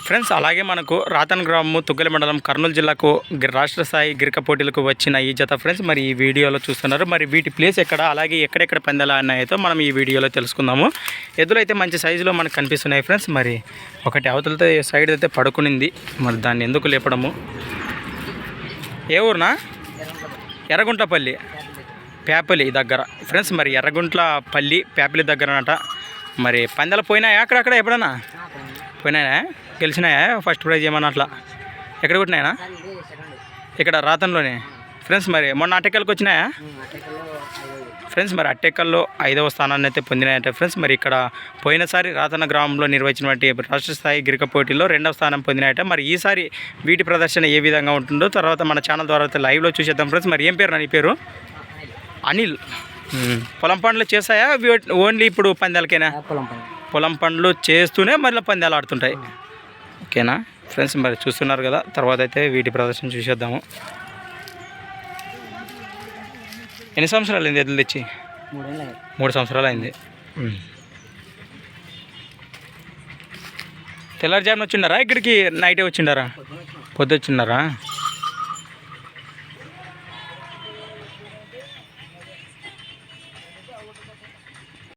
Friends అలాగే మనకు రాతన్ గ్రామము తుగ్గలి మండలం కర్నూలు జిల్లాకు రాష్ట్ర స్థాయి గిరిక పోటీలకు వచ్చిన ఈ జత ఫ్రెండ్స్ మరి ఈ వీడియోలో చూస్తున్నారు. మరి వీటి ప్లేస్ ఎక్కడ, అలాగే ఎక్కడెక్కడ పందాలు అన్నాయో మనం ఈ వీడియోలో తెలుసుకుందాము. ఎద్దులు అయితే మంచి సైజులో మనకు కనిపిస్తున్నాయి ఫ్రెండ్స్. మరి ఒకటి అవతలతో సైడ్ అయితే పడుకునింది, మరి దాన్ని ఎందుకు లేపడము. ఏ ఊరునా? ఎర్రగుంట్లపల్లి పేపలి దగ్గర ఫ్రెండ్స్. మరి ఎర్రగుంట్లపల్లి పేపలి దగ్గర అనట. మరి పందాలు పోయినాయా అక్కడక్కడ ఎప్పుడన్నా? పోయినాయా? గెలిచినాయా? ఫస్ట్ ప్రైజ్ ఏమన్నా అట్లా ఎక్కడ కొట్టినాయనా? ఇక్కడ రాతన్లోనే ఫ్రెండ్స్. మరి మొన్న అట్టెక్కల్కి వచ్చినాయా ఫ్రెండ్స్? మరి అట్టెక్కల్లో 5వ స్థానాన్ని అయితే పొందినాయంటే ఫ్రెండ్స్. మరి ఇక్కడ పోయినసారి రాతన్న గ్రామంలో నిర్వహించినటువంటి రాష్ట్ర స్థాయి గిరిక పోటీల్లో 2వ స్థానం పొందినాయట. మరి ఈసారి వీటి ప్రదర్శన ఏ విధంగా ఉంటుందో తర్వాత మన ఛానల్ ద్వారా అయితే లైవ్లో చూసేద్దాం ఫ్రెండ్స్. మరి ఏం పేరు నీ పేరు? అనిల్. పొలం పనులు చేస్తాయా ఓన్లీ ఇప్పుడు పందాలకేనా? పొలం పనులు చేస్తూనే మళ్ళీ పందాలు ఆడుతుంటాయి. ఓకేనా ఫ్రెండ్స్? మరి చూస్తున్నారు కదా, తర్వాత అయితే వీటి ప్రదర్శన చూసేద్దాము. ఎన్ని సంవత్సరాలు అయింది ఎద్దులు తెచ్చి? 3 సంవత్సరాలు అయింది. తెల్లారుజామున వచ్చిండారా ఇక్కడికి? నైటే వచ్చిండారా? పొద్దు వచ్చిండారా?